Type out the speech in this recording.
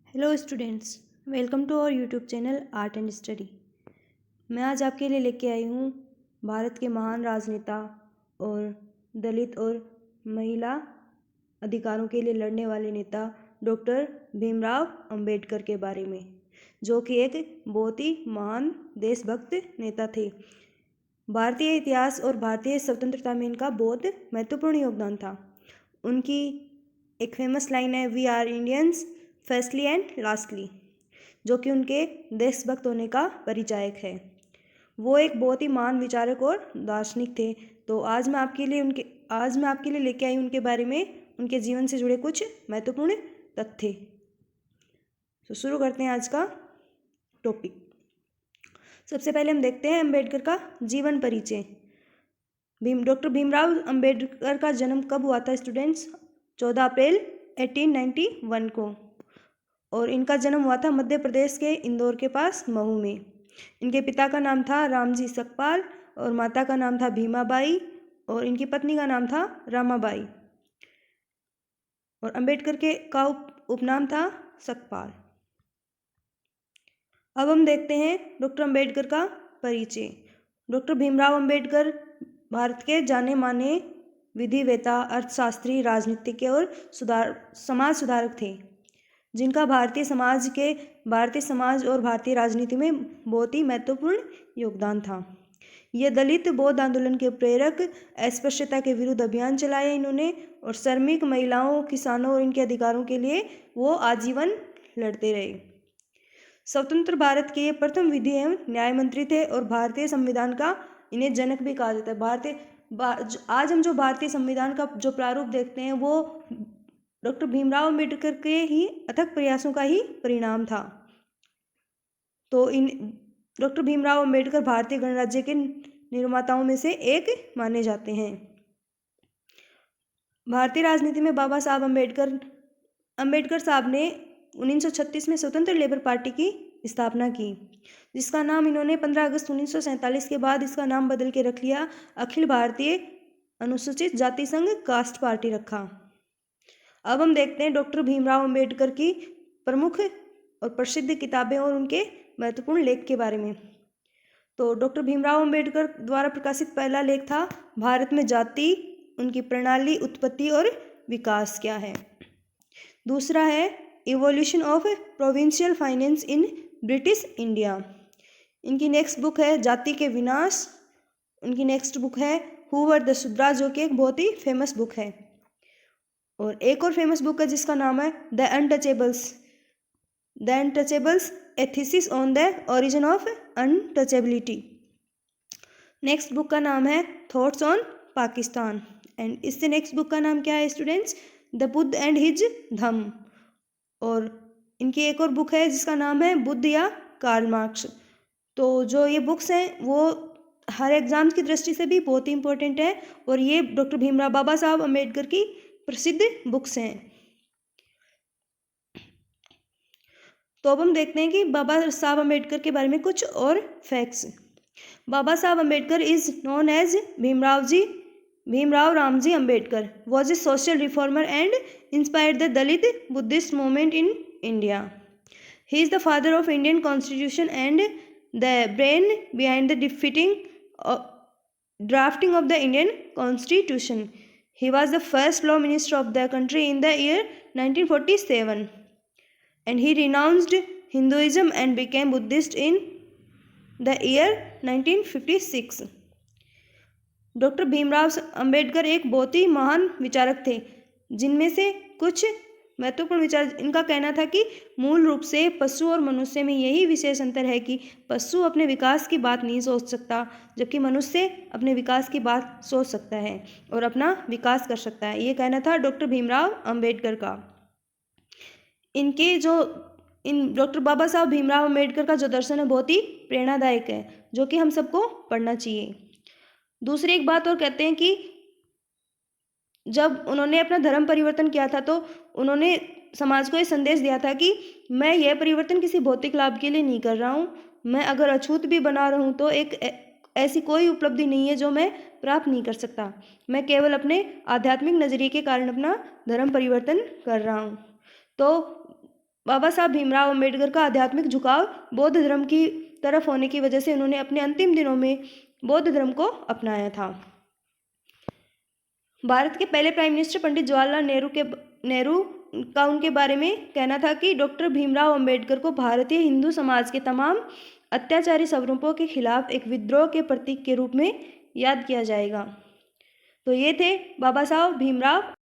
Hello students, welcome to our YouTube channel art and study. मैं आज आपके लिए लेके आई हूँ भारत के महान राजनेता और दलित और महिला अधिकारों के लिए लड़ने वाले नेता डॉक्टर भीमराव अंबेडकर के बारे में, जो कि एक बहुत ही महान देशभक्त नेता थे। भारतीय इतिहास और भारतीय स्वतंत्रता में इनका बहुत महत्वपूर्ण योगदान था। उनकी एक फेमस लाइन है, we are Indians firstly and lastly, जो कि उनके देशभक्त होने का परिचायक है। वो एक बहुत ही महान विचारक और दार्शनिक थे। तो आज मैं आपके लिए लेके आई उनके बारे में, उनके जीवन से जुड़े कुछ महत्वपूर्ण तथ्य। तो शुरू करते हैं आज का टॉपिक। सबसे पहले हम देखते हैं अम्बेडकर का जीवन परिचय। डॉक्टर भीमराव अंबेडकर का जन्म कब हुआ था स्टूडेंट्स? 14 अप्रैल 1891 को। और इनका जन्म हुआ था मध्य प्रदेश के इंदौर के पास महू में। इनके पिता का नाम था रामजी सकपाल और माता का नाम था भीमाबाई और इनकी पत्नी का नाम था रामाबाई। और अंबेडकर का उपनाम था सकपाल। अब हम देखते हैं डॉक्टर अंबेडकर का परिचय। डॉक्टर भीमराव अंबेडकर भारत के जाने माने विधिवेता, अर्थशास्त्री, राजनीतिज्ञ और समाज सुधारक थे, जिनका भारतीय समाज और भारतीय राजनीति में बहुत ही महत्वपूर्ण योगदान था। ये दलित बौद्ध आंदोलन के प्रेरक, अस्पृश्यता के विरुद्ध अभियान चलाए इन्होंने और श्रमिक, महिलाओं, किसानों और इनके अधिकारों के लिए वो आजीवन लड़ते रहे। स्वतंत्र भारत के ये प्रथम विधि एवं न्याय मंत्री थे और भारतीय संविधान का इन्हें जनक भी कहा जाता है। आज हम जो भारतीय संविधान का जो प्रारूप देखते हैं वो डॉक्टर भीमराव अंबेडकर के ही अथक प्रयासों का ही परिणाम था। तो इन डॉक्टर भीमराव अंबेडकर भारतीय गणराज्य के निर्माताओं में से एक माने जाते हैं। भारतीय राजनीति में बाबा साहब अंबेडकर साहब ने 1936 में स्वतंत्र लेबर पार्टी की स्थापना की, जिसका नाम इन्होंने 15 अगस्त 1947 के बाद इसका नाम बदल के रख लिया, अखिल भारतीय अनुसूचित जाति संघ कास्ट पार्टी रखा। अब हम देखते हैं डॉक्टर भीमराव अंबेडकर की प्रमुख और प्रसिद्ध किताबें और उनके महत्वपूर्ण लेख के बारे में। तो डॉक्टर भीमराव अंबेडकर द्वारा प्रकाशित पहला लेख था भारत में जाति, उनकी प्रणाली, उत्पत्ति और विकास क्या है। दूसरा है evolution of provincial finance in British India. इनकी नेक्स्ट बुक है जाति के विनाश। उनकी नेक्स्ट बुक है हु वर द शूद्रा, जो कि एक बहुत ही फेमस बुक है। और एक और फेमस बुक है जिसका नाम है the untouchables a thesis on the origin of untouchability. Next book का नाम है थॉट्स ऑन पाकिस्तान। एंड इससे नेक्स्ट बुक का नाम क्या है students? The Buddha and his Dhamma. और इनकी एक और बुक है जिसका नाम है बुद्ध या कार्ल मार्क्स। तो जो ये बुक्स हैं वो हर एग्जाम्स की दृष्टि से भी बहुत ही इंपॉर्टेंट है और ये डॉक्टर भीमराव बाबा साहब अम्बेडकर की प्रसिद्ध बुक्स हैं। तो अब हम देखते हैं कि बाबा साहब अम्बेडकर के बारे में कुछ और facts. Baba Saheb Ambedkar is known as Bhimrao Ramji Ambedkar was a social reformer and inspired the Dalit Buddhist movement in India. He is the father of Indian constitution and the brain behind the drafting of the Indian constitution. He was the first law minister of the country in the year 1947 and he renounced Hinduism and became Buddhist in the year 1956. Doctor Bhimrao Ambedkar एक बहुत ही महान विचारक थे, जिनमें से कुछ महत्वपूर्ण विचार इनका कहना था कि मूल रूप से पशु और मनुष्य में यही विशेष अंतर है कि पशु अपने विकास की बात नहीं सोच सकता, जबकि मनुष्य अपने विकास की बात सोच सकता है और अपना विकास कर सकता है। ये कहना था डॉक्टर भीमराव अंबेडकर का। डॉक्टर बाबा साहब भीमराव अंबेडकर का जो दर्शन है बहुत ही प्रेरणादायक है, जो कि हम सबको पढ़ना चाहिए। दूसरी एक बात और कहते हैं कि जब उन्होंने अपना धर्म परिवर्तन किया था तो उन्होंने समाज को ये संदेश दिया था कि मैं यह परिवर्तन किसी भौतिक लाभ के लिए नहीं कर रहा हूँ, मैं अगर अछूत भी बना रहा हूँ तो एक ऐसी कोई उपलब्धि नहीं है जो मैं प्राप्त नहीं कर सकता, मैं केवल अपने आध्यात्मिक नजरिए के कारण अपना धर्म परिवर्तन कर रहा हूँ। तो बाबा साहब भीमराव अम्बेडकर का आध्यात्मिक झुकाव बौद्ध धर्म की तरफ होने की वजह से उन्होंने अपने अंतिम दिनों में बौद्ध धर्म को अपनाया था। भारत के पहले प्राइम मिनिस्टर पंडित जवाहरलाल नेहरू का उनके बारे में कहना था कि डॉक्टर भीमराव अंबेडकर को भारतीय हिंदू समाज के तमाम अत्याचारी स्वरूपों के खिलाफ एक विद्रोह के प्रतीक के रूप में याद किया जाएगा। तो ये थे बाबा साहब भीमराव